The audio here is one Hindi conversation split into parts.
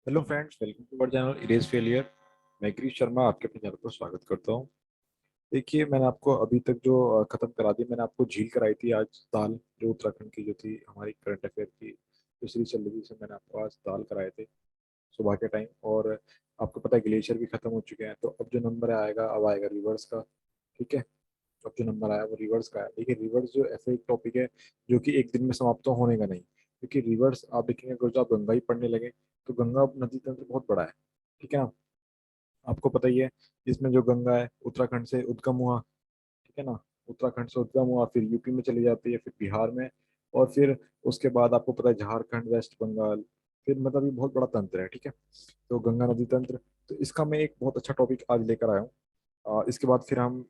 Hello friends, welcome to our channel erase failure. मैं गिरीश शर्मा आपके अपने चैनल पर स्वागत करता हूँ। देखिए, मैंने आपको अभी तक जो खत्म करा दी, मैंने आपको झील कराई थी। आज दाल, जो उत्तराखंड की जो थी हमारी करंट अफेयर की जो सीरीज चल रही थी, उसमें मैंने आपको आज दाल कराए थे सुबह के टाइम। और आपको पता है ग्लेशियर भी खत्म हो चुके हैं, तो अब जो नंबर आएगा अब आएगा रिवर्स का। ठीक है, अब जो नंबर आया वो रिवर्स का है। देखिए, रिवर्स जो ऐसा एक टॉपिक है जो कि एक दिन में समाप्त तो होने का नहीं, क्योंकि रिवर्स आप देखेंगे अगर जो आप गंगा ही पढ़ने लगे तो गंगा नदी तंत्र बहुत बड़ा है। ठीक है ना, आपको पता ही है। इसमें जो गंगा है उत्तराखंड से उद्गम हुआ। ठीक है ना, उत्तराखंड से उद्गम हुआ, फिर यूपी में चली जाती है, फिर बिहार में, और फिर उसके बाद आपको पता है झारखंड, वेस्ट बंगाल, फिर मतलब ये बहुत बड़ा तंत्र है। ठीक है, तो गंगा नदी तंत्र, तो इसका मैं एक बहुत अच्छा टॉपिक आज लेकर आया हूँ। इसके बाद फिर हम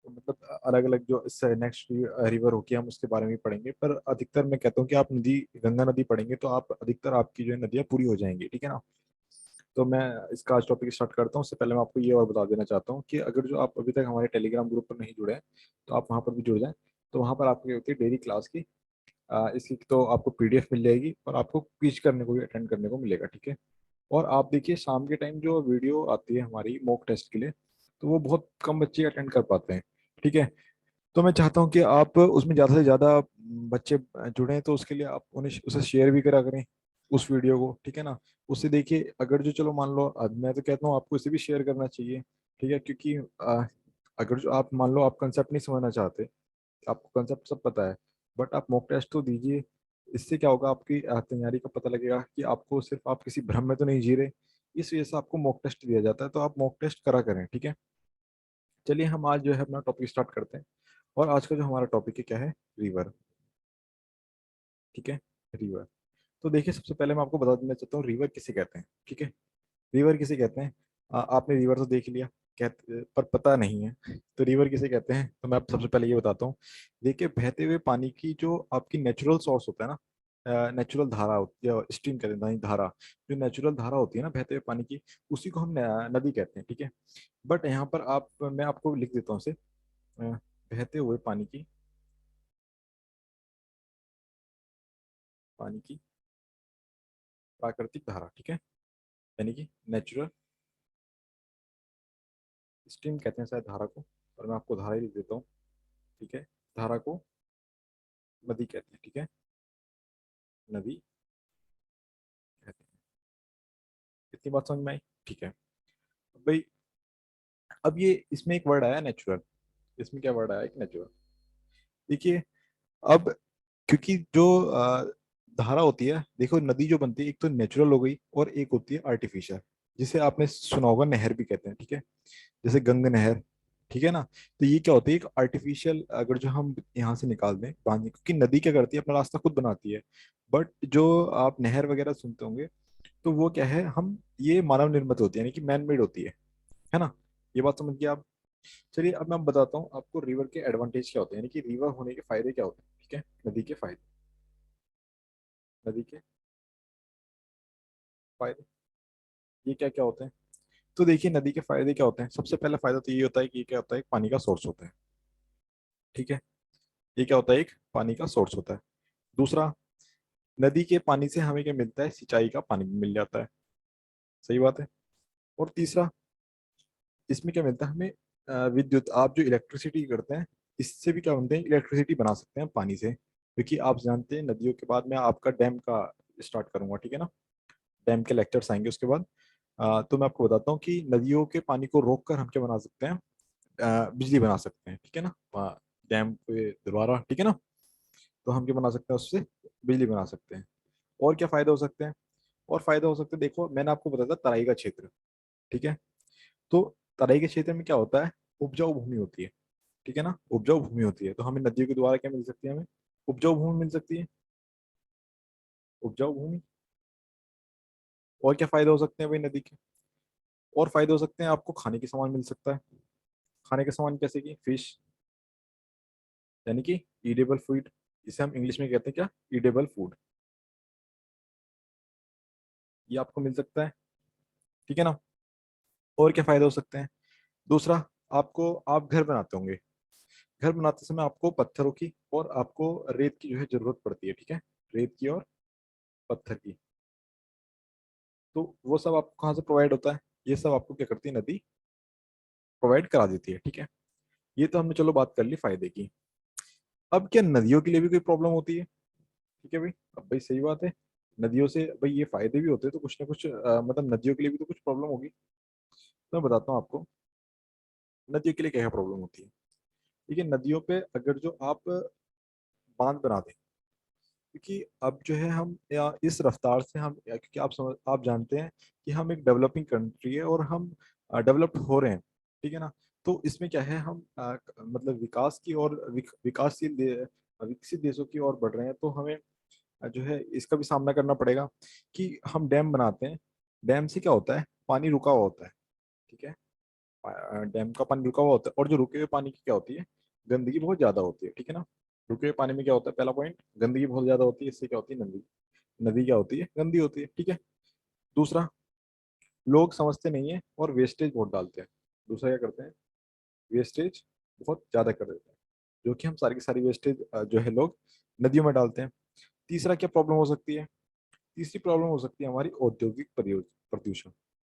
मतलब अलग अलग जो इससे नेक्स्ट रिवर होगी हम उसके बारे में भी पढ़ेंगे, पर अधिकतर मैं कहता हूँ कि आप नदी, गंगा नदी पढ़ेंगे तो आप अधिकतर आपकी जो है नदियाँ पूरी हो जाएंगी। ठीक है ना, तो मैं इसका आज टॉपिक स्टार्ट करता हूँ। उससे पहले मैं आपको ये और बता देना चाहता हूँ कि अगर जो आप अभी तक हमारे टेलीग्राम ग्रुप पर नहीं जुड़े हैं तो आप वहाँ पर भी जुड़ जाएं। तो वहाँ पर आपको ये होती है डेली क्लास की, इसकी तो आपको पीडीएफ मिल जाएगी और आपको क्विज करने को भी अटेंड करने को मिलेगा। ठीक है, और आप देखिए शाम के टाइम जो वीडियो आती है हमारी मॉक टेस्ट के लिए, तो वो बहुत कम बच्चे अटेंड कर पाते हैं। ठीक है, तो मैं चाहता हूँ कि आप उसमें ज़्यादा से ज़्यादा बच्चे जुड़ें, तो उसके लिए आप उन्हें उसे शेयर भी करा करें उस वीडियो को। ठीक है ना, उससे देखिए अगर जो, चलो मान लो मैं तो कहता हूँ आपको इसे भी शेयर करना चाहिए। ठीक है, क्योंकि अगर जो आप मान लो आप कंसेप्ट नहीं समझना चाहते, आपको कंसेप्ट सब पता है, बट आप मॉक टेस्ट तो दीजिए। इससे क्या होगा, आपकी तैयारी का पता लगेगा कि आपको सिर्फ आप किसी भ्रम में तो नहीं जी रहे। इस वजह से आपको मॉक टेस्ट दिया जाता है, तो आप मॉक टेस्ट करा करें। ठीक है, चलिए हम आज जो है अपना टॉपिक स्टार्ट करते हैं। और आज का जो हमारा टॉपिक है क्या है, रिवर। ठीक है, रिवर। तो देखिए, सबसे पहले मैं आपको बता देना चाहता हूँ रिवर किसे कहते हैं। ठीक है, रिवर किसे कहते हैं। आपने रिवर तो देख लिया, कहते पर पता नहीं है तो रिवर किसे कहते हैं, तो मैं आप सबसे पहले ये बताता हूँ। देखिए, बहते हुए पानी की जो आपकी नेचुरल सोर्स होता है ना, नेचुरल धारा होती है, स्ट्रीम कहते हैं, नहीं धारा, जो नेचुरल धारा होती है ना बहते हुए पानी की, उसी को हम नदी कहते हैं। ठीक है, बट यहाँ पर आप, मैं आपको लिख देता हूँ उसे, बहते हुए पानी की प्राकृतिक धारा। ठीक है, यानी कि नेचुरल स्ट्रीम कहते हैं शायद धारा को, और मैं आपको धारा ही लिख देता हूँ। ठीक है, धारा को नदी कहते हैं। ठीक है, नदी कहते हैं। इतनी बात समझ में आई। ठीक है, अब भाई, अब ये इसमें एक वर्ड आया नेचुरल। इसमें क्या वर्ड आया, एक नेचुरल। देखिए, अब क्योंकि जो धारा होती है, देखो नदी जो बनती है एक तो नेचुरल हो गई और एक होती है आर्टिफिशियल, जिसे आपने सुना होगा नहर भी कहते हैं। ठीक है, जैसे गंग नहर। ठीक है ना, तो ये क्या होती है, एक आर्टिफिशियल, अगर जो हम यहाँ से निकाल दें पानी, क्योंकि नदी क्या करती है अपना रास्ता खुद बनाती है, बट जो आप नहर वगैरह सुनते होंगे तो वो क्या है, हम ये मानव निर्मित होती है, यानी कि मैन मेड होती है ना। ये बात समझ गए आप। चलिए अब मैं बताता हूँ आपको रिवर के एडवांटेज क्या होते हैं, यानी कि रिवर होने के फायदे क्या होते हैं। ठीक है, नदी के फायदे, नदी के फायदे, ये क्या क्या होते हैं। तो देखिए, नदी के फायदे क्या होते हैं। सबसे पहला फायदा तो ये होता है कि ये क्या होता है, एक पानी का सोर्स होता है। ठीक है, ये क्या होता है, एक पानी का सोर्स होता है। दूसरा, नदी के पानी से हमें क्या मिलता है, सिंचाई का पानी भी मिल जाता है। सही बात है। और तीसरा, इसमें क्या मिलता है हमें, विद्युत, आप जो इलेक्ट्रिसिटी करते हैं, इससे भी क्या बनते हैं, इलेक्ट्रिसिटी बना सकते हैं पानी से, क्योंकि आप जानते हैं नदियों के बाद मैं आपका डैम का स्टार्ट करूंगा। ठीक है ना, डैम के लेक्चर्स आएंगे उसके बाद। तो मैं आपको बताता हूँ कि नदियों के पानी को रोक कर हम क्या बना सकते हैं, बिजली बना सकते हैं। ठीक है ना, डैम के द्वारा। ठीक है ना, तो हम क्या बना सकते हैं, उससे बिजली बना सकते हैं। और क्या फायदा हो सकते हैं, और फायदा हो सकते हैं, देखो मैंने आपको बताया था तराई का क्षेत्र। ठीक है, तो तराई के क्षेत्र में क्या होता है, उपजाऊ भूमि होती है। ठीक है ना, उपजाऊ भूमि होती है, तो हमें नदियों के द्वारा क्या मिल सकती है, हमें उपजाऊ भूमि मिल सकती है, उपजाऊ भूमि। और क्या फायदा हो सकते हैं भाई नदी के, और फायदे हो सकते हैं, आपको खाने की सामान मिल सकता है। खाने के सामान जैसे कि फिश, यानी कि ईडेबल फूड, इसे हम इंग्लिश में कहते हैं क्या, ईडेबल फूड, ये आपको मिल सकता है। ठीक है ना, और क्या फायदे हो सकते हैं। दूसरा, आपको, आप घर बनाते होंगे, घर बनाते समय आपको पत्थरों की और आपको रेत की जो है जरूरत पड़ती है। ठीक है, रेत की और पत्थर की। तो वो सब आपको कहाँ से प्रोवाइड होता है? ये सब आपको क्या करती है, नदी प्रोवाइड करा देती है। ठीक है, ये तो हमने चलो बात कर ली फायदे की। अब क्या नदियों के लिए भी कोई प्रॉब्लम होती है? ठीक है भाई, अब भाई सही बात है, नदियों से भाई ये फायदे भी होते हैं, तो कुछ ना कुछ मतलब नदियों के लिए भी तो कुछ प्रॉब्लम होगी। तो मैं बताता हूँ आपको नदियों के लिए क्या क्या प्रॉब्लम होती है। ठीक है, नदियों पे अगर जो आप बांध बना दें, क्योंकि अब जो है हम या इस रफ्तार से हम क्योंकि आप जानते हैं कि हम एक डेवलपिंग कंट्री है और हम डेवलप्ड हो रहे हैं। ठीक है ना? तो इसमें क्या है, हम मतलब विकास की और विकसित देशों की ओर बढ़ रहे हैं, तो हमें जो है इसका भी सामना करना पड़ेगा कि हम डैम बनाते हैं। डैम से क्या होता है, पानी रुका हुआ होता है। ठीक है, डैम का पानी रुका हुआ होता है, और जो रुके हुए पानी की क्या होती है, गंदगी बहुत ज्यादा होती है। ठीक है ना? रुके हुए पानी में क्या होता है, पहला पॉइंट, गंदगी बहुत ज्यादा होती है, इससे क्या होती है, नदी नदी क्या होती है, गंदी होती है। ठीक है, दूसरा, लोग समझते नहीं है और वेस्टेज बहुत डालते हैं। दूसरा क्या करते हैं, वेस्टेज बहुत ज्यादा कर देते हैं, जो कि हम सारी की सारी वेस्टेज जो है लोग नदियों में डालते हैं। तीसरा क्या प्रॉब्लम हो सकती है, तीसरी प्रॉब्लम हो सकती है हमारी औद्योगिक प्रदूषण।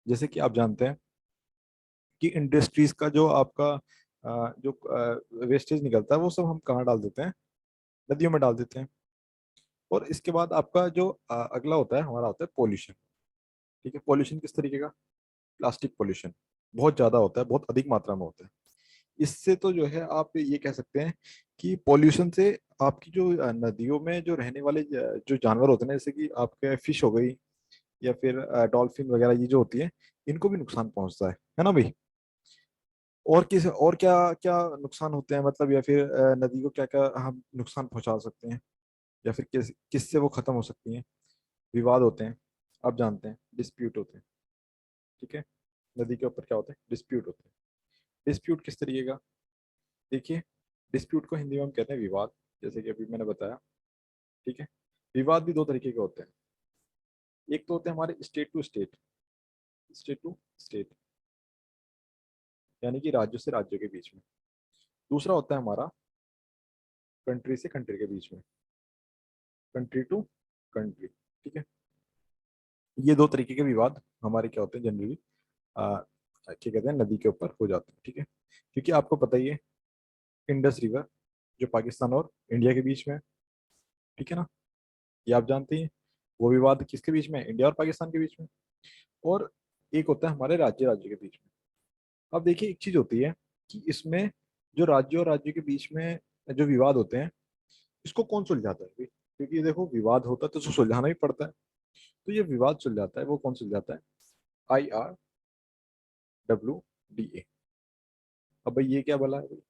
जैसे कि आप जानते हैं कि इंडस्ट्रीज का जो आपका जो वेस्टेज निकलता है, वो सब हम कहाँ डाल देते हैं, नदियों में डाल देते हैं। और इसके बाद आपका जो अगला होता है हमारा, होता है पोल्यूशन। ठीक है, पोल्यूशन किस तरीके का, प्लास्टिक पोल्यूशन बहुत ज्यादा होता है, बहुत अधिक मात्रा में होता है। इससे तो जो है आप ये कह सकते हैं कि पोल्यूशन से आपकी जो नदियों में जो रहने वाले जो जानवर होते हैं ना, जैसे कि आपके फिश हो गई या फिर डॉल्फिन वगैरह, ये जो होती है, इनको भी नुकसान पहुंचता है ना भाई? और किस और क्या क्या नुकसान होते हैं, मतलब या फिर नदी को क्या क्या हम नुकसान पहुंचा सकते हैं, या फिर किससे वो खत्म हो सकती हैं? विवाद होते हैं, आप जानते हैं, डिस्प्यूट होते हैं। ठीक है, नदी के ऊपर क्या होते हैं, डिस्प्यूट होते हैं। डिस्प्यूट किस तरीके का, देखिए, डिस्प्यूट को हिंदी में हम कहते हैं विवाद, जैसे कि अभी मैंने बताया। ठीक है, विवाद भी दो तरीके के होते हैं। एक तो होते हैं हमारे state to state, state to state, यानी कि राज्यों से राज्यों के बीच में। दूसरा होता है हमारा कंट्री से कंट्री के बीच में, कंट्री टू कंट्री। ठीक है, ये दो तरीके के विवाद हमारे क्या होते हैं जनरली, क्या कहते हैं, नदी के ऊपर हो जाते हैं। ठीक है, क्योंकि आपको पता ही है, इंडस रिवर जो पाकिस्तान और इंडिया के बीच में है, ठीक है ना, ये आप जानते हैं। वो विवाद किसके बीच में है, इंडिया और पाकिस्तान के बीच में। और एक होता है हमारे राज्य राज्य के बीच में। अब देखिए, एक चीज होती है कि इसमें जो राज्य और राज्य के बीच में जो विवाद होते हैं, इसको कौन सुलझाता है भाई? क्योंकि ये देखो, विवाद होता है तो उसको सुलझाना ही पड़ता है। तो ये विवाद सुलझाता है, वो कौन सुलझाता है, IRWDA। अब भाई ये क्या बोला है भाई,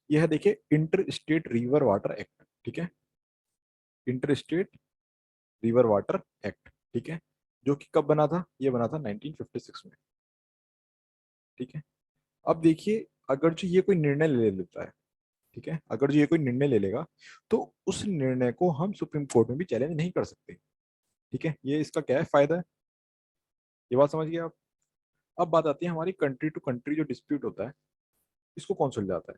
ये है देखिए, inter state river water act. ठीक है, inter state river water act. ठीक है, जो कि कब बना था, ये बना था 1956 में। ठीक है, अब देखिए, अगर जो ये कोई निर्णय ले लेता है, ठीक है, अगर जो ये कोई निर्णय ले लेगा, तो उस निर्णय को हम सुप्रीम कोर्ट में भी चैलेंज नहीं कर सकते। ठीक है, ये इसका क्या है, फायदा है। ये बात समझ गए आप? अब बात आती है हमारी कंट्री टू कंट्री जो डिस्प्यूट होता है, इसको कौन सुलझाता है?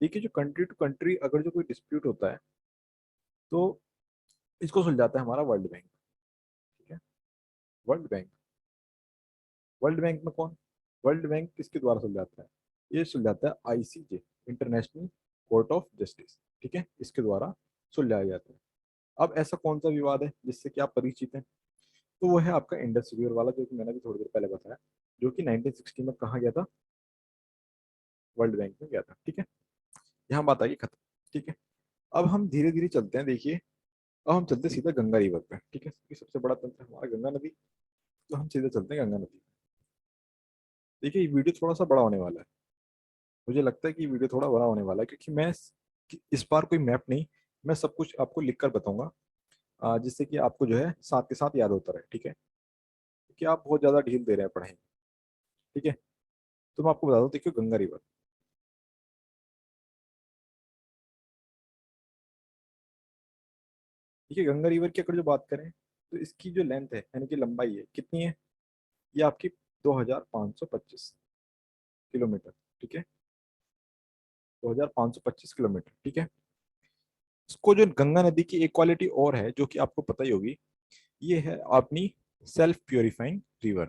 देखिए, जो कंट्री टू कंट्री अगर जो कोई डिस्प्यूट होता है, तो इसको सुलझाता है हमारा वर्ल्ड बैंक। ठीक है, वर्ल्ड बैंक, वर्ल्ड बैंक में कौन, वर्ल्ड बैंक किसके द्वारा सुलझाता है, ये सुलझाता है ICJ, international court of justice. ठीक है, इसके द्वारा सुलझाया जाता है। अब ऐसा कौन सा विवाद है जिससे कि आप परिचित हैं? तो वो है आपका इंडस रिवर वाला, जो कि मैंने भी थोड़ी देर पहले बताया, जो कि 1960 में कहा गया था, वर्ल्ड बैंक में गया था। ठीक है, यहाँ बात आई खत्म। ठीक है, अब हम धीरे धीरे चलते हैं, देखिए, अब हम चलते हैं सीधा गंगा रिवर पे। ठीक है, क्योंकि सबसे बड़ा तंत्र है हमारा गंगा नदी, तो हम सीधे चलते हैं गंगा नदी। देखिए, ये वीडियो थोड़ा सा बड़ा होने वाला है, मुझे लगता है कि ये वीडियो थोड़ा बड़ा होने वाला है, क्योंकि मैं इस बार कोई मैप नहीं, मैं सब कुछ आपको लिख कर बताऊंगा, जिससे कि आपको जो है साथ के साथ याद होता रहे। ठीक है, क्योंकि आप बहुत ज्यादा ढील दे रहे हैं पढ़ाई में। ठीक है, तो मैं आपको बता दूं, देखिए गंगा रिवर, ठीक है, गंगा रिवर की अगर जो बात करें, तो इसकी जो लेंथ है, यानी कि लंबाई है, कितनी है, ये आपकी 2525 किलोमीटर। ठीक है, 2525 किलोमीटर। ठीक है, इसको जो गंगा नदी की एक क्वालिटी और है, जो कि आपको पता ही होगी, ये है अपनी सेल्फ प्योरीफाइंग रिवर।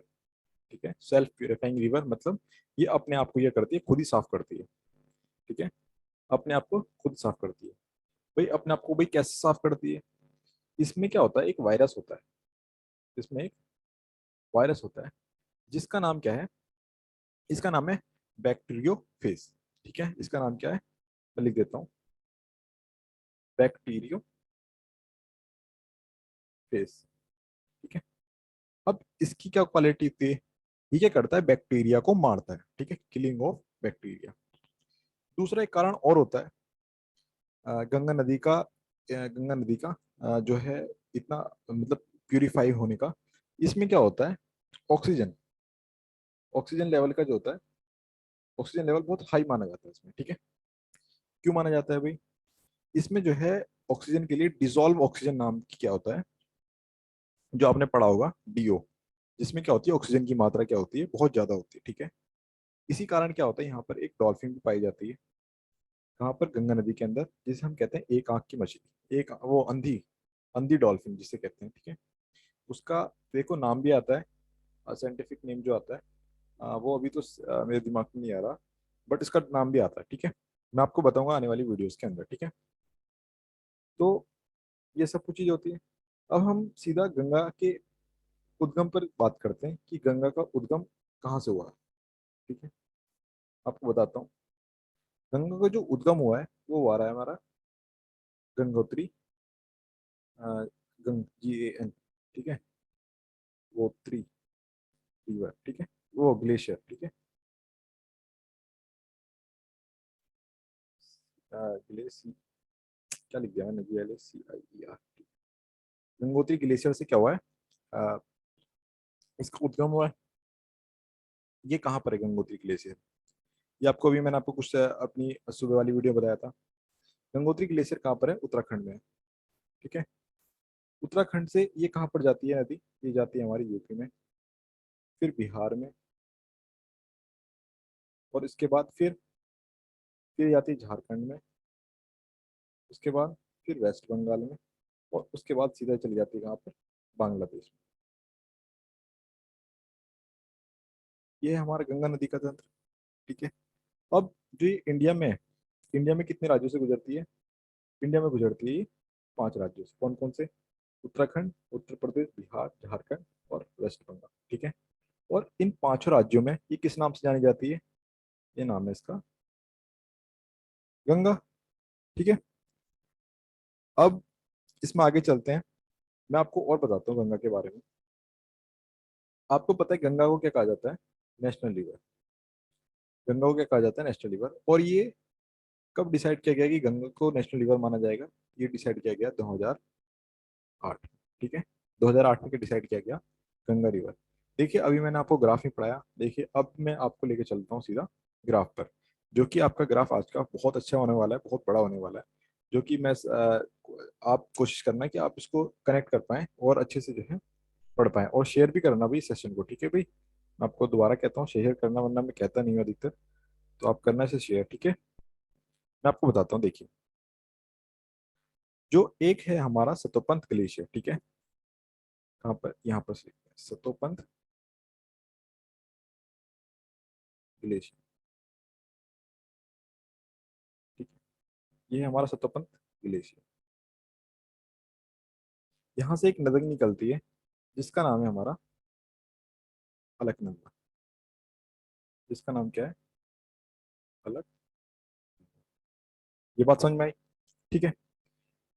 ठीक है, सेल्फ प्योरीफाइंग रिवर मतलब ये अपने आप को ये करती है, खुद ही साफ करती है। ठीक है, अपने आप को खुद साफ करती है। भाई अपने आप को भाई कैसे साफ करती है? इसमें क्या होता है, एक वायरस होता है। इसमें एक वायरस होता है जिसका नाम क्या है? इसका नाम है बैक्टीरियोफेज। ठीक है, इसका नाम क्या है? मैं लिख देता हूँ, बैक्टीरियोफेज। ठीक है, अब इसकी क्या क्वालिटी थी? ये क्या करता है, बैक्टीरिया को मारता है। ठीक है, किलिंग ऑफ बैक्टीरिया। दूसरा एक कारण और होता है, गंगा नदी का, गंगा नदी का जो है इतना मतलब प्यूरिफाई होने का, इसमें क्या होता है, ऑक्सीजन, ऑक्सीजन लेवल का जो होता है, ऑक्सीजन लेवल बहुत हाई माना जाता है इसमें। ठीक है, क्यों माना जाता है भाई? इसमें जो है ऑक्सीजन के लिए डिसॉल्व ऑक्सीजन नाम की क्या होता है, जो आपने पढ़ा होगा, डीओ, जिसमें क्या होती है, ऑक्सीजन की मात्रा क्या होती है, बहुत ज्यादा होती है। ठीक है, इसी कारण क्या होता है, यहाँ पर एक डॉल्फिन भी पाई जाती है। कहाँ पर? गंगा नदी के अंदर, जिसे हम कहते हैं एक आंख की मछली, एक वो अंधी, अंधी डॉल्फिन जिसे कहते हैं। ठीक है, उसका देखो नाम भी आता है, साइंटिफिक नेम जो आता है, वो अभी तो मेरे दिमाग में नहीं आ रहा, बट इसका नाम भी आता है। ठीक है, मैं आपको बताऊंगा आने वाली वीडियोस के अंदर। ठीक है, तो ये सब कुछ चीज होती है। अब हम सीधा गंगा के उद्गम पर बात करते हैं कि गंगा का उद्गम कहाँ से हुआ है। ठीक है, आपको बताता हूँ। गंगा का जो उद्गम हुआ है वो हुआ रहा है हमारा गंगोत्री, गंग GAN। ठीक है, गोत्री रिवर। ठीक है, वो ग्लेशियर। ठीक है, ग्लेसी क्या लिख दिया मैंने, GLACIER। गंगोत्री ग्लेशियर से क्या हुआ है, अ, इसका उद्गम हुआ है। ये कहाँ पर है गंगोत्री ग्लेशियर? ये आपको अभी मैंने आपको कुछ अपनी सुबह वाली वीडियो बताया था। गंगोत्री ग्लेशियर कहाँ पर है? उत्तराखंड में है। ठीक है, उत्तराखंड से ये कहाँ पर जाती है नदी? ये जाती है हमारी यूपी में, फिर बिहार में, और इसके बाद फिर जाती है झारखंड में, उसके बाद फिर वेस्ट बंगाल में, और उसके बाद सीधा चली जाती है कहाँ पर? बांग्लादेश में। ये है हमारा गंगा नदी का तंत्र। ठीक है, अब जो ये इंडिया में कितने राज्यों से गुजरती है? इंडिया में गुजरती है ये 5 राज्यों से। कौन कौन से? उत्तराखंड, उत्तर प्रदेश, बिहार, झारखंड और वेस्ट बंगाल। ठीक है, और इन 5 राज्यों में ये किस नाम से जानी जाती है? ये नाम है इसका गंगा। ठीक है, अब इसमें आगे चलते हैं, मैं आपको और बताता हूँ गंगा के बारे में। आपको पता है गंगा को क्या कहा जाता है? National river. गंगा को क्या कहा जाता है? National river. और ये कब डिसाइड किया गया कि गंगा को नेशनल रिवर माना जाएगा? ये डिसाइड किया गया 2008। ठीक है, 2008 में डिसाइड किया गया गंगा रिवर। देखिए अभी मैंने आपको ग्राफ में पढ़ाया, देखिए अब मैं आपको लेके चलता हूँ सीधा ग्राफ पर, जो कि आपका ग्राफ आज का बहुत अच्छा होने वाला है, बहुत बड़ा होने वाला है। जो कि मैं आप कोशिश करना कि आप इसको कनेक्ट कर पाएं और अच्छे से जो है पढ़ पाएं, और शेयर भी करना भाई सेशन को। ठीक है भाई, मैं आपको दोबारा कहता हूँ शेयर करना, वरना मैं कहता नहीं हूँ अधिकतर, तो आप करना इसे शेयर। ठीक है, मैं आपको बताता हूँ, देखिए जो एक है हमारा सतोपंथ ग्लेशियर। ठीक है, कहाँ पर? यहाँ पर से सतोपंथ ग्लेशियर। ठीक है, ये है हमारा सतोपंथ ग्लेशियर। यहाँ से एक नदी निकलती है जिसका नाम है हमारा अलकनंदा। जिसका नाम क्या है? अलक। ये बात समझ में आई? ठीक है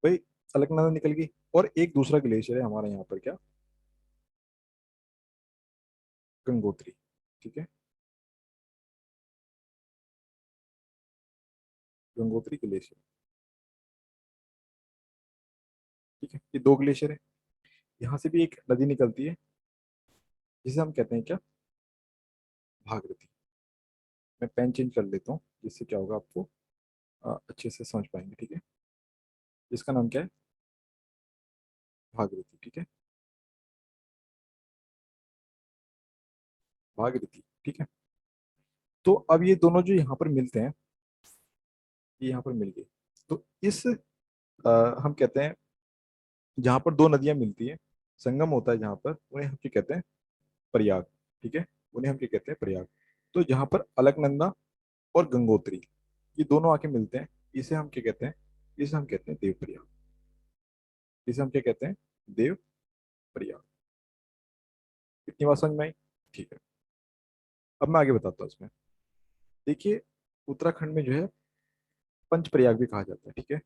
भाई, अलकनंदा निकल गई, और एक दूसरा ग्लेशियर है हमारे यहाँ पर, क्या? गंगोत्री। ठीक है, गंगोत्री ग्लेशियर। ठीक है, ये 2 ग्लेशियर है। यहाँ से भी एक नदी निकलती है जिसे हम कहते हैं क्या? भागीरथी। मैं पेन चेंज कर लेता हूँ, जिससे क्या होगा आपको अच्छे से समझ पाएंगे। ठीक है, इसका नाम क्या है? भागीरथी। ठीक है, भागीरथी। ठीक है, तो अब ये दोनों जो यहाँ पर मिलते हैं, ये यहाँ पर मिल गए, तो इस हम कहते हैं जहाँ पर 2 नदियां मिलती है, संगम होता है जहाँ पर, उन्हें हम क्या कहते हैं, प्रयाग। ठीक है, उन्हें हम क्या कहते हैं, प्रयाग। तो जहाँ पर अलकनंदा और गंगोत्री ये दोनों आके मिलते हैं, इसे हम क्या कहते हैं, इसे हम कहते हैं देव प्रयाग। इसे हम क्या कहते हैं, देव प्रयाग। इतनी बात समझ में आई? ठीक है, अब मैं आगे बताता हूँ इसमें। देखिए, उत्तराखंड में जो है पंच प्रयाग भी कहा जाता है। ठीक है,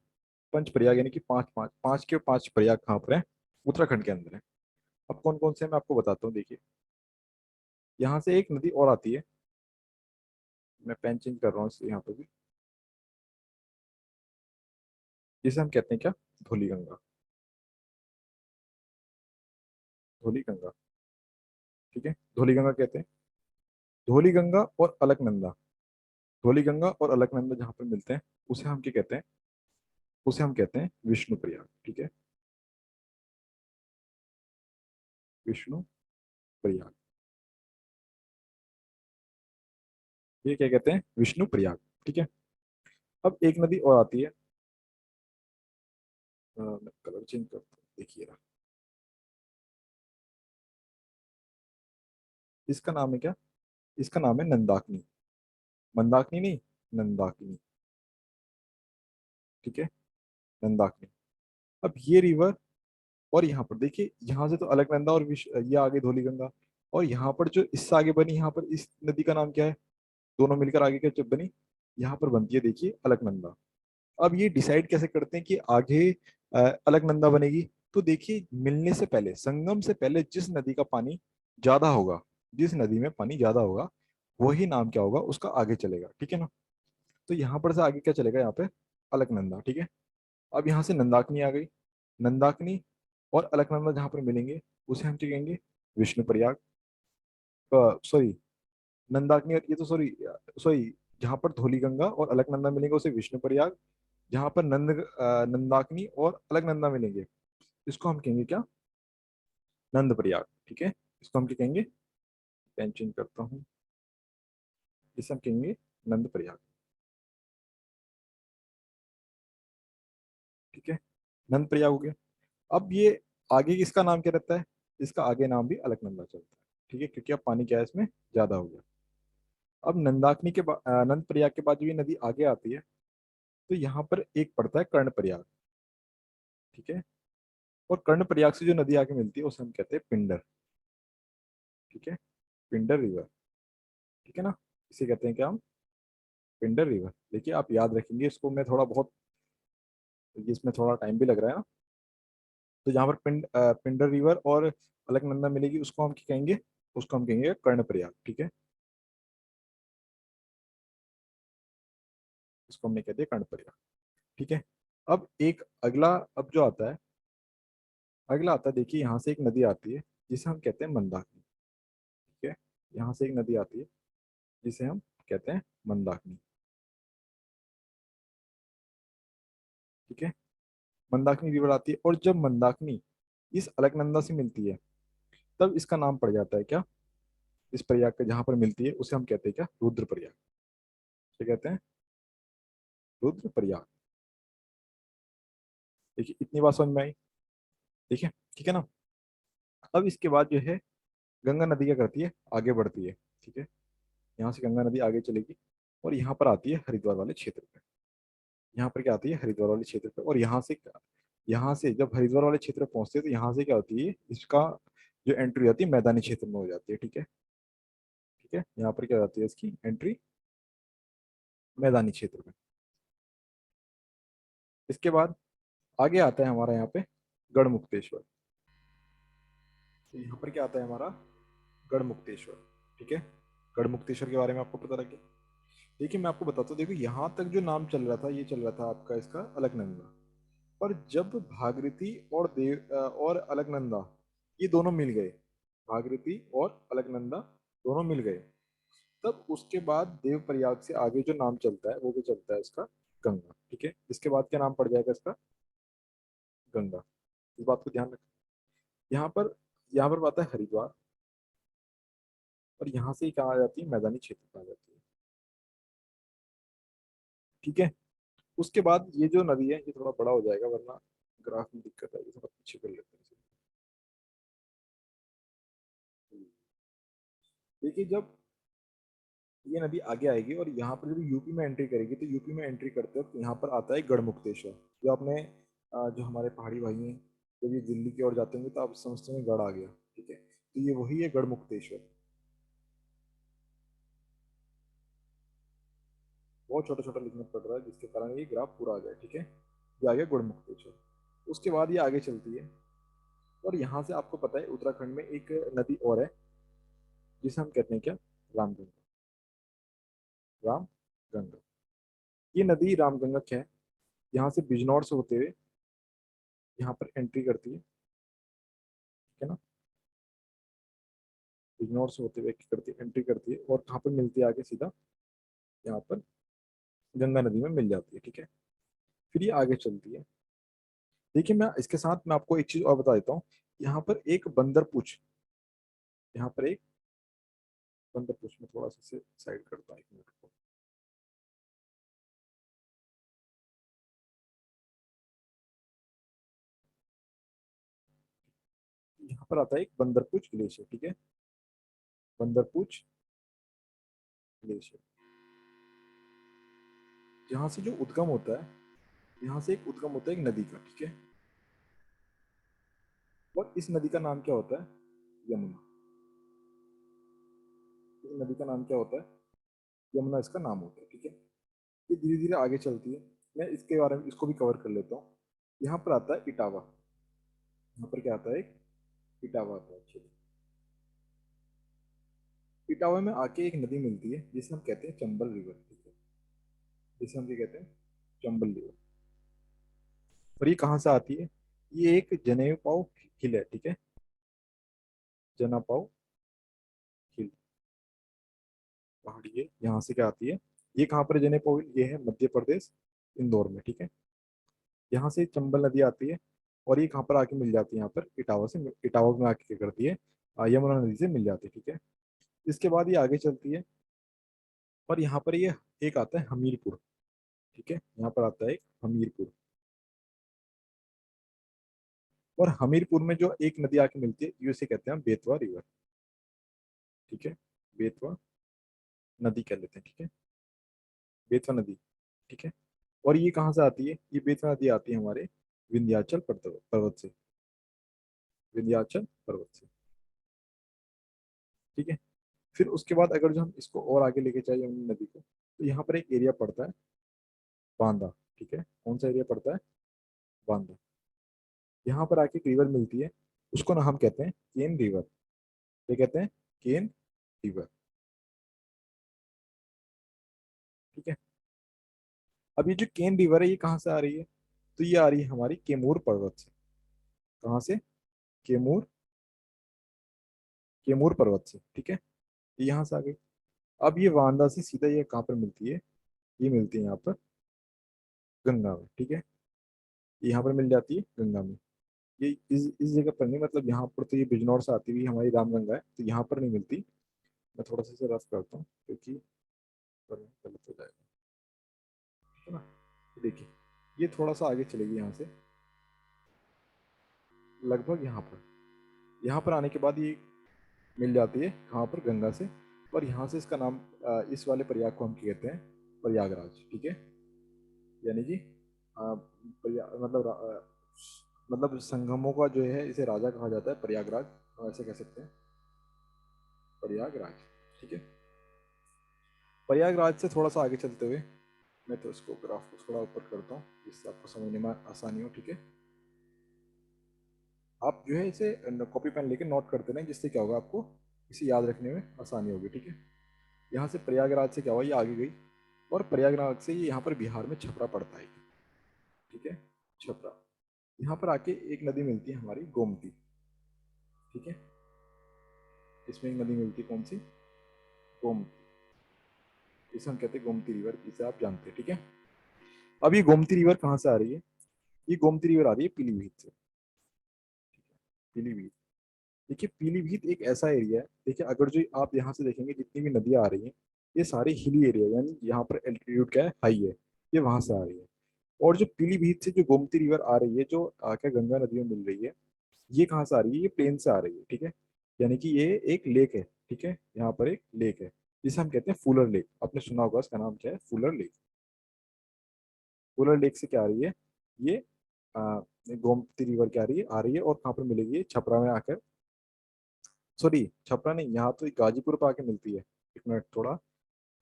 पंच प्रयाग यानी कि पांच पांच पांच के पांच प्रयाग कहाँ पर है, उत्तराखंड के अंदर है। अब कौन कौन से हैं, मैं आपको बताता हूँ। देखिए, यहाँ से एक नदी और आती है, मैं पेन चेंज कर रहा हूँ इससे यहाँ पे भी, जिसे हम कहते हैं क्या, धौली गंगा। धौली गंगा, ठीक है, धौली गंगा कहते हैं। धौली गंगा और अलकनंदा, धौली गंगा और अलकनंदा जहाँ पर मिलते हैं, उसे हम क्या कहते हैं, उसे हम कहते हैं विष्णु प्रयाग। ठीक है, विष्णु प्रयाग, ये क्या कहते हैं, विष्णु प्रयाग। ठीक है, अब एक नदी और आती है, मैं कलर चेंज करता हूँ, देखिए ना, इसका नाम है क्या, इसका नाम है नंदाकिनी। मंदाकिनी नहीं, नंदाकिनी। ठीक है, नंदाकिनी। अब ये रिवर, और यहाँ पर देखिए, यहाँ से तो अलकनंदा और ये आगे धौली गंगा, और यहाँ पर जो इससे आगे बनी, यहाँ पर इस नदी का नाम क्या है, दोनों मिलकर आगे क्या जब बनी, यहाँ पर बनती है देखिए अलकनंदा। अब ये डिसाइड कैसे करते हैं कि आगे अलकनंदा बनेगी, तो देखिए, मिलने से पहले, संगम से पहले जिस नदी का पानी ज्यादा होगा, जिस नदी में पानी ज्यादा होगा, वही नाम क्या होगा उसका आगे चलेगा। ठीक है ना, तो यहाँ पर से आगे क्या चलेगा, यहाँ पे अलकनंदा। ठीक है, अब यहाँ से नंदाकिनी आ गई, नंदाकिनी और अलकनंदा जहाँ पर मिलेंगे, उसे हम क्या कहेंगे, विष्णु प्रयाग। सॉरी, नंदाकिनी, और ये तो सॉरी, सॉरी, जहाँ पर धौली गंगा और अलकनंदा मिलेंगे उसे विष्णु प्रयाग। जहाँ पर नंदाकिनी और अलकनंदा मिलेंगे, इसको हम कहेंगे क्या, नंद प्रयाग। ठीक है, इसको हम क्या कहेंगे, पेन चेंज करता हूँ, इसे हम कहेंगे नंद प्रयाग। ठीक है, नंद प्रयाग हो गया। अब ये आगे इसका नाम क्या रहता है, इसका आगे नाम भी अलकनंदा चलता है। ठीक है, क्योंकि अब पानी क्या है इसमें, ज्यादा हो गया। अब नंदाकिनी के बाद, नंद प्रयाग के बाद जो ये नदी आगे आती है, तो यहाँ पर एक पड़ता है कर्ण प्रयाग। ठीक है, और कर्ण प्रयाग से जो नदी आगे मिलती है उसे हम कहते हैं पिंडर। ठीक है, पिंडर रिवर। ठीक है ना, इसे कहते हैं क्या हम, पिंडर रिवर। देखिए, आप याद रखेंगे इसको, मैं थोड़ा बहुत, ये इसमें थोड़ा टाइम भी लग रहा है ना। तो जहाँ पर पिंडर रिवर और अलकनंदा मिलेगी, उसको हम क्या कहेंगे, उसको हम कहेंगे कर्ण प्रयाग। ठीक है, इसको हमने कहते हैं कर्ण प्रयाग। ठीक है, अब एक अगला, अब जो आता है, अगला आता है, देखिए यहाँ से एक नदी आती है जिसे हम कहते हैं मंदाकिनी। ठीक है, यहाँ से एक नदी आती है जिसे हम कहते हैं मंदाकिनी। ठीक है, मंदाकिनी रिवर आती है, और जब मंदाकिनी इस अलकनंदा से मिलती है, तब इसका नाम पड़ जाता है क्या, इस प्रयाग के जहां पर मिलती है उसे हम कहते हैं क्या, रुद्र प्रयाग। क्या कहते हैं, रुद्र प्रयाग। देखिए, इतनी बात समझ में आई? ठीक है, ठीक है ना। अब इसके बाद जो है, गंगा नदी क्या करती है, आगे बढ़ती है। ठीक है, यहाँ से गंगा नदी आगे चलेगी, और यहाँ पर आती है हरिद्वार वाले क्षेत्र पे। यहाँ पर क्या आती है, हरिद्वार वाले क्षेत्र पे, और यहाँ से जब हरिद्वार वाले क्षेत्र में पहुंचते हैं, तो यहाँ से क्या होती है, इसका जो एंट्री होती है मैदानी क्षेत्र में हो जाती है। ठीक है, ठीक है, यहाँ पर क्या होती है, इसकी एंट्री मैदानी क्षेत्र में। इसके बाद आगे आता है हमारा यहाँ पे गढ़मुक्तेश्वर। तो यहाँ पर क्या आता है हमारा, गढ़मुक्तेश्वर। ठीक है, गढ़मुक्तेश्वर के बारे में आपको पता लग गया। देखिए, मैं आपको बताता हूँ, देखो यहाँ तक जो नाम चल रहा था, ये चल रहा था आपका इसका अलकनंदा। और जब भागीरथी और और अलकनंदा ये दोनों मिल गए, भागीरथी और अलकनंदा दोनों मिल गए, तब उसके बाद देव प्रयाग से आगे जो नाम चलता है वो भी चलता है इसका गंगा। ठीक है, इसके बाद क्या नाम पड़ जाएगा इसका, गंगा। इस बात को ध्यान रखें। यहाँ पर, यहाँ पर आता है हरिद्वार, और यहाँ से ही कहाँ आ जाती है, मैदानी क्षेत्र में आ जाती है। ठीक है, उसके बाद ये जो नदी है, ये थोड़ा बड़ा हो जाएगा, वरना ग्राफ में दिक्कत आएगी, थोड़ा पीछे कर लेते हैं इसे। देखिए जब ये नदी आगे आएगी और यहाँ पर जब यूपी में एंट्री करेगी, तो यूपी में एंट्री करते वक्त यहाँ पर आता है गढ़मुक्तेश्वर। जो आपने जो हमारे पहाड़ी भाई हैं, जब ये दिल्ली की ओर जाते होंगे तो आप समझते हैं गढ़ आ गया, ठीक है, तो ये वही है गढ़मुक्तेश्वर। बहुत छोटा छोटा लिखना पड़ रहा है जिसके कारण ये ग्राफ पूरा आ जाए, ठीक है। ये आ गया गढ़मुक्तेश्वर। उसके बाद ये आगे चलती है और यहाँ से आपको पता है उत्तराखंड में एक नदी और है जिसे हम कहते हैं क्या, रामगंगा। राम गंगा, ये नदी रामगंगा क्या है, यहाँ से बिजनौर से होते हुए यहाँ पर एंट्री करती है, ठीक है ना। बिजनौर से होते हुए करती एंट्री करती है और कहाँ पर मिलती है आगे सीधा, यहाँ पर गंगा नदी में मिल जाती है, ठीक है। फिर ये आगे चलती है। देखिए मैं इसके साथ मैं आपको एक चीज और बता देता हूँ। यहाँ पर एक बंदर पूछ, यहाँ पर एक बंदर पूछ, में थोड़ा सा से साइड करता हूँ एक मिनट को। यहाँ पर आता है एक बंदरपूछ ग्लेशियर, ठीक है, बंदरपूछ ग्लेशियर। यहाँ से जो उद्गम होता है, यहाँ से एक उद्गम होता है एक नदी का, ठीक है। और इस नदी का नाम क्या होता है, यमुना। इस नदी का नाम क्या होता है, यमुना इसका नाम होता है, ठीक है। ये धीरे धीरे आगे चलती है। मैं इसके बारे में इसको भी कवर कर लेता हूँ। यहाँ पर आता है इटावा। यहाँ पर क्या आता है, एक इटावा आता है, ठीक है। इटावा में आके एक नदी मिलती है जिसे हम कहते हैं चंबल रिवर, ठीक है, जिसे हम क्या कहते हैं, चंबल रिवर। और ये कहाँ से आती है, ये एक जनेऊ पाओ हिल है, ठीक है, जना पाओ हिल पहाड़ी है, यहाँ से क्या आती है। ये कहाँ पर है जनेऊ पाओ हिल, ये है मध्य प्रदेश, इंदौर में, ठीक है। यहाँ से चंबल नदी आती है और ये कहाँ पर आके मिल जाती है, यहाँ पर इटावा से, इटावा में आके क्या करती है, यमुना नदी से मिल जाती है, ठीक है। इसके बाद ये आगे चलती है और यहाँ पर ये एक आता है हमीरपुर, ठीक है, यहाँ पर आता है एक हमीरपुर। और हमीरपुर में जो एक नदी आके मिलती है ये उसे कहते हैं हम बेतवा रिवर, ठीक है, बेतवा नदी कह लेते हैं, ठीक है, बेतवा नदी, ठीक है। और ये कहाँ से आती है, ये बेतवा नदी आती है हमारे विंध्याचल पर्वत पर्वत से, विंध्याचल पर्वत से, ठीक है। फिर उसके बाद अगर जो हम इसको और आगे लेके जाए यमुना नदी को, तो यहाँ पर एक एरिया पड़ता है बांदा, ठीक है, कौन सा एरिया पड़ता है, बांदा। यहाँ पर आके एक रिवर मिलती है, उसको ना हम कहते हैं केन रिवर। क्या कहते हैं, केन रिवर, ठीक है। अब ये जो केन रिवर है ये कहाँ से आ रही है, तो ये आ रही है हमारी केमूर पर्वत से। कहाँ से, केमूर, केमूर पर्वत से, ठीक है, ये यहाँ से आ गई। अब ये वांदा से सीधा ये कहाँ पर मिलती है, ये मिलती है यहाँ पर गंगा में, ठीक है, ये यहाँ पर मिल जाती है गंगा में। ये इस जगह पर नहीं, मतलब यहाँ पर तो ये बिजनौर से आती हुई हमारी रामगंगा है, तो यहाँ पर नहीं मिलती। मैं थोड़ा सा इसे रफ करता हूँ क्योंकि वरना गलत हो जाएगा, है ना। तो देखिए ये थोड़ा सा आगे चलेगी यहाँ से, लगभग यहाँ पर आने के बाद ये मिल जाती है कहाँ पर, गंगा से। और यहाँ से इसका नाम, इस वाले प्रयाग को हम कहते हैं प्रयागराज, ठीक है। यानी कि मतलब संगमों का जो है इसे राजा कहा जाता है, प्रयागराज, हम ऐसे कह सकते हैं, प्रयागराज, ठीक है। प्रयागराज से थोड़ा सा आगे चलते हुए, मैं तो इसको ग्राफ को थोड़ा ऊपर करता हूँ जिससे आपको समझने में आसानी हो, ठीक है। आप जो है इसे कॉपी पेन लेके नोट करते रहें, जिससे क्या होगा, आपको इसे याद रखने में आसानी होगी, ठीक है। यहाँ से प्रयागराज से क्या हुआ, ये आगे गई और प्रयागराज से ये यहाँ पर बिहार में छपरा पड़ता है, ठीक है, छपरा। यहाँ पर आके एक नदी मिलती है हमारी गोमती, ठीक है। इसमें एक नदी मिलती है कौन सी, गोमती, इसे हम कहते हैं गोमती रिवर, इसे आप जानते हैं, ठीक है। अब ये गोमती रिवर कहाँ से आ रही है, ये गोमती रिवर आ रही है पीलीभीत से, पीलीभीत। देखिए पीलीभीत एक ऐसा एरिया है, देखिए अगर जो आप यहाँ से देखेंगे जितनी भी नदियाँ आ रही हैं, ये सारी हिली एरिया, यानी यहाँ पर एल्टीट्यूड क्या है, हाई है, ये वहां से आ रही है। और जो पीलीभीत से जो गोमती रिवर आ रही है, जो क्या गंगा नदी में मिल रही है, ये कहाँ से आ रही है, ये प्लेन से आ रही है, ठीक है, यानी कि ये एक लेक है, ठीक है, यहाँ पर एक लेक है जिसे हम कहते हैं फुलर लेक। आपने सुना होगा, इसका नाम क्या है, फुलर लेक। फुलर लेक से क्या आ रही है, ये गोमती रिवर क्या आ रही है और कहाँ पर मिलेगी, ये छपरा में आकर, सॉरी छपरा नहीं, यहाँ तो गाजीपुर पर आके मिलती है। एक मिनट, थोड़ा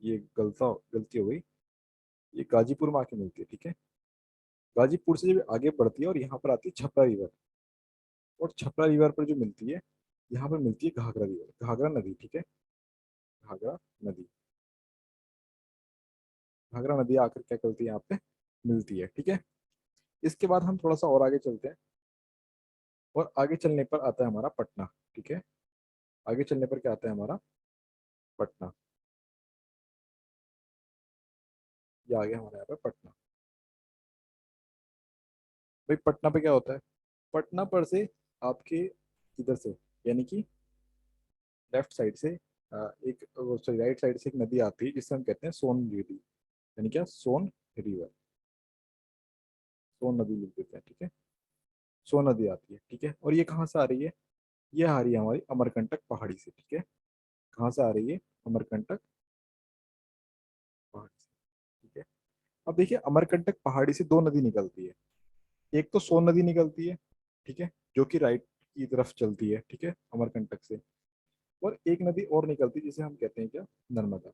ये गलती हो गई, ये गाजीपुर में आके मिलती है, ठीक है। गाजीपुर से जब आगे बढ़ती है और यहाँ पर आती है छपरा रिवर, और छपरा रिवर पर जो मिलती है, यहाँ पर मिलती है घाघरा रिवर, घाघरा नदी, ठीक है, घाघरा नदी। घाघरा नदी आकर क्या करती है, यहाँ पे मिलती है, ठीक है। इसके बाद हम थोड़ा सा और आगे चलते हैं, और आगे चलने पर आता है हमारा पटना, ठीक है। आगे चलने पर क्या आता है हमारा, पटना। ये आ गया हमारे यहाँ पे पटना। भाई पटना पे क्या होता है, पटना पर से आपके इधर से, यानी कि लेफ्ट साइड से एक, सॉरी राइट साइड से एक नदी आती है जिससे हम कहते हैं सोन नदी, यानी क्या, सोन रिवर, सोन नदी लिख देते हैं, ठीक है। सोन नदी आती है, ठीक है, और ये कहाँ से आ रही है, ये आ रही है हमारी अमरकंटक पहाड़ी से, ठीक है। कहाँ से आ रही है, अमरकंटक पहाड़ी से, ठीक है। अब देखिए अमरकंटक पहाड़ी से दो नदी निकलती है, एक तो सोन नदी निकलती है, ठीक है, जो कि राइट की तरफ चलती है, ठीक है, अमरकंटक से। और एक नदी और निकलती है जिसे हम कहते हैं क्या, नर्मदा,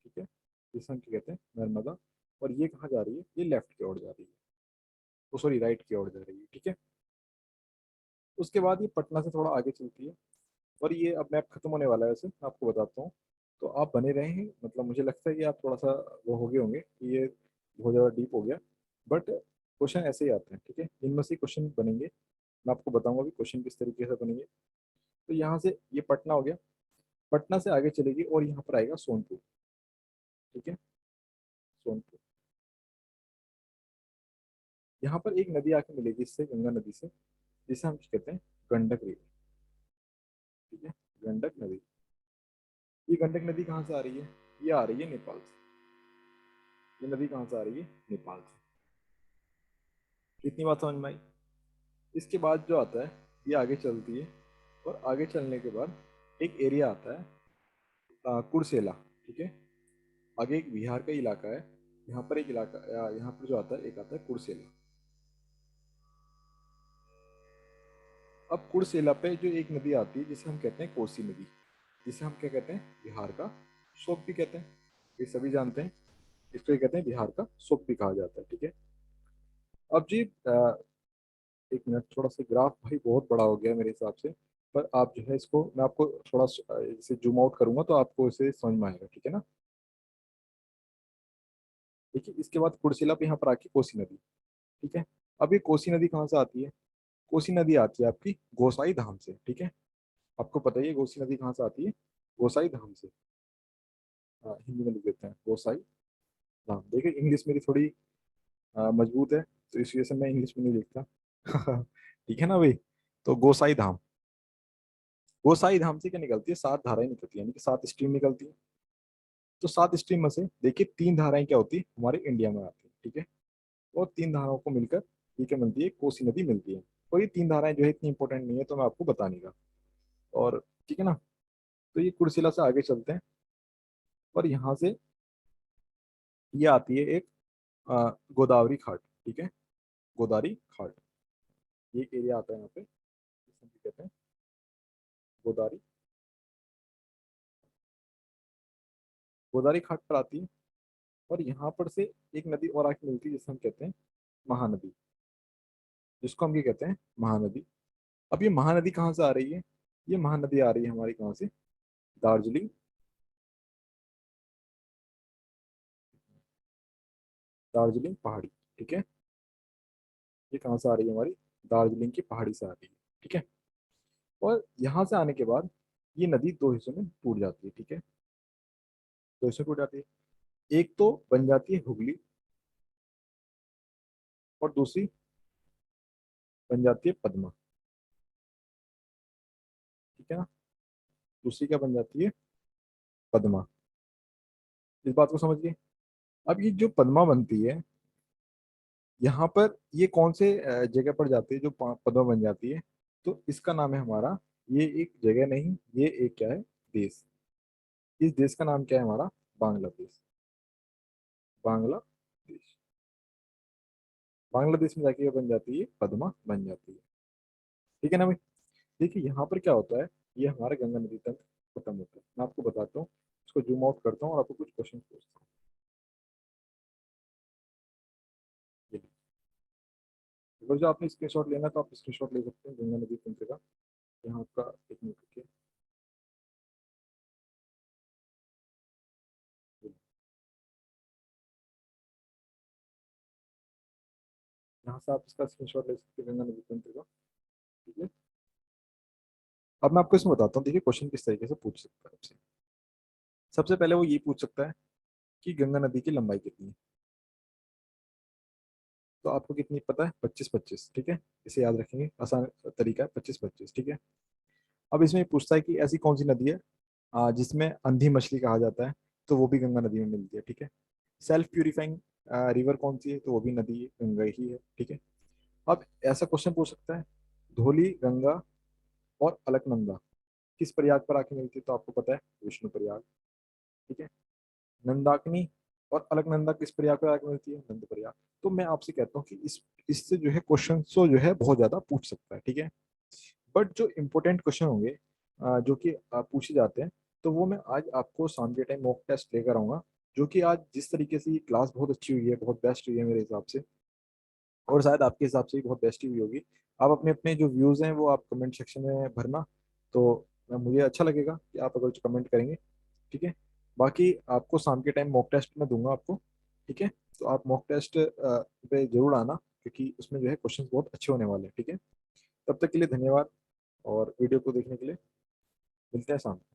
ठीक है, जिसे हम क्या कहते हैं, नर्मदा। और ये कहाँ जा रही है, ये लेफ्ट की ओर जा रही है, तो सॉरी राइट की ओर जा रही है, ठीक है। उसके बाद ये पटना से थोड़ा आगे चलती है, और ये अब मैप खत्म होने वाला है, वैसे मैं आपको बताता हूँ। तो आप बने रहे हैं, मतलब मुझे लगता है कि आप थोड़ा सा वो हो गए होंगे कि ये बहुत ज़्यादा डीप हो गया, बट क्वेश्चन ऐसे ही आते हैं, ठीक है, इनमें से क्वेश्चन बनेंगे। मैं आपको बताऊंगा कि क्वेश्चन किस तरीके से बनेंगे। तो यहाँ से ये पटना हो गया, पटना से आगे चलेगी और यहाँ पर आएगा सोनपुर, ठीक है, सोनपुर। यहाँ पर एक नदी आके मिलेगी इससे, गंगा नदी से, जिसे हम कहते हैं गंडक रिवर, ठीक है, गंडक नदी। ये गंडक नदी कहाँ से आ रही है, ये आ रही है नेपाल से। ये नदी कहाँ से आ रही है, नेपाल से। इतनी बात समझ में आई। इसके बाद जो आता है, ये आगे चलती है, और आगे चलने के बाद एक एरिया आता है कुर्सेला, ठीक है। आगे एक बिहार का इलाका है, यहाँ पर एक इलाका, यहाँ पर जो आता है एक आता है कुर्सेला। अब कुर्सेला पे जो एक नदी आती है जिसे हम कहते हैं कोसी नदी, जिसे हम क्या कहते हैं, बिहार का शोक भी कहते हैं, ये सभी जानते हैं। इसको ये कहते हैं बिहार का शोक भी कहा जाता है, ठीक है। अब जी एक मिनट, थोड़ा सा ग्राफ भाई बहुत बड़ा हो गया है मेरे हिसाब से, पर आप जो है इसको, मैं आपको थोड़ा इसे जूम आउट करूंगा तो आपको इसे समझ में आएगा, ठीक है ना। देखिए इसके बाद कुर्सेला पे यहाँ पर आके कोसी नदी, ठीक है। अब ये कोसी नदी कहाँ से आती है, कोसी नदी आती है आपकी गोसाई धाम से, ठीक है। आपको पता ही है कोसी नदी कहाँ से आती है, गोसाई धाम से। हाँ, हिंदी में लिख देते हैं गोसाई धाम। देखिए इंग्लिश मेरी थोड़ी मजबूत है, तो इस वजह से मैं इंग्लिश में नहीं लिखता। ठीक है ना भाई। तो गोसाई धाम, गोसाई धाम से क्या निकलती है, सात धाराएं निकलती है, यानी कि सात स्ट्रीम निकलती है। तो सात स्ट्रीम में से देखिए तीन धाराएं क्या होती है, हमारे इंडिया में आती है, ठीक है। और तीन धाराओं को मिलकर ये क्या मिलती है, कोसी नदी मिलती है। और ये तीन धाराएं जो है इतनी इंपॉर्टेंट नहीं है, तो मैं आपको बता नहीं रहा। और ठीक है ना। तो ये कुर्सेला से आगे चलते हैं, और यहाँ से ये आती है एक गोदावरी घाट, ठीक है, गोदावरी घाट। ये एक एरिया आता है यहाँ पे, जिसे हम कहते हैं गोदावरी, गोदावरी घाट पर आती है। और यहाँ पर से एक नदी और आके मिलती है जिसे हम कहते हैं महानदी, जिसको हम ये कहते हैं महानदी। अब ये महानदी कहाँ से आ रही है, ये महानदी आ रही है हमारी कहाँ से, दार्जिलिंग, दार्जिलिंग पहाड़ी, ठीक है। ये कहाँ से आ रही है हमारी, दार्जिलिंग की पहाड़ी से आ रही है, ठीक है। और यहाँ से आने के बाद ये नदी दो हिस्सों में टूट जाती है, ठीक है, दो हिस्सों में टूट जाती है। एक तो बन जाती है हुगली, और दूसरी बन जाती है पद्मा, ठीक है ना। दूसरी क्या बन जाती है, पद्मा। इस बात को समझिए। अब ये जो पद्मा बनती है, यहाँ पर ये कौन से जगह पर जाती है जो पद्मा बन जाती है, तो इसका नाम है हमारा ये एक जगह नहीं, ये एक क्या है, देश। इस देश का नाम क्या है हमारा, बांग्लादेश। बांग्लादेश। बांग्लादेश में जाके ये बन जाती है पद्मा बन जाती है। ठीक है ना भाई। देखिए यहाँ पर क्या होता है, ये हमारा गंगा नदी तंत्र खत्म होता है। मैं आपको बताता हूँ, इसको जूम आउट करता हूँ और आपको कुछ क्वेश्चन पूछता हूँ। ये लीजिए। अगर जो आपने स्क्रीनशॉट लेना है तो आप स्क्रीनशॉट ले सकते हैं गंगा नदी तंत्र का। यहाँ आपका एक मिनट रुकिए। यहाँ से आप इसका स्क्रीनशॉट ले सकते हैं गंगा नदी तंत्र का। ठीक है। अब मैं आपको इसमें बताता हूँ, देखिए क्वेश्चन किस तरीके से पूछ सकता है आपसे। सबसे पहले वो ये पूछ सकता है कि गंगा नदी की लंबाई कितनी है। तो आपको कितनी पता है, 25-25, ठीक है। इसे याद रखेंगे, आसान तरीका है, 25-25, ठीक है। अब इसमें ये पूछता है कि ऐसी कौन सी नदी है जिसमें अंधी मछली कहा जाता है, तो वो भी गंगा नदी में मिलती है, ठीक है। सेल्फ प्यूरिफाइंग रिवर कौन सी है, तो वो भी नदी गंगा ही है, ठीक है। अब ऐसा क्वेश्चन पूछ सकता है, धौली, गंगा और अलकनंदा किस प्रयाग पर आके मिलती है, तो आपको पता है विष्णु प्रयाग, ठीक है। नंदाकिनी और अलकनंदा किस प्रयाग पर आके मिलती है, नंद प्रयाग। तो मैं आपसे कहता हूँ कि इस इससे जो है क्वेश्चन जो है बहुत ज्यादा पूछ सकता है, ठीक है। बट जो इम्पोर्टेंट क्वेश्चन होंगे जो कि पूछे जाते हैं, तो वो मैं आज आपको शाम के टाइम मॉक टेस्ट लेकर आऊंगा। जो कि आज जिस तरीके से ये क्लास बहुत अच्छी हुई है, बहुत बेस्ट हुई है मेरे हिसाब से, और शायद आपके हिसाब से भी बहुत बेस्ट ही हुई होगी। आप अपने अपने जो व्यूज़ हैं वो आप कमेंट सेक्शन में भरना। तो मुझे अच्छा लगेगा कि आप अगर कमेंट करेंगे, ठीक है। बाकी आपको शाम के टाइम मॉक टेस्ट मैं दूंगा आपको, ठीक है। तो आप मॉक टेस्ट पे जरूर आना, क्योंकि उसमें जो है क्वेश्चंस बहुत अच्छे होने वाले हैं, ठीक है। तब तक के लिए धन्यवाद, और वीडियो को देखने के लिए मिलते हैं शाम को।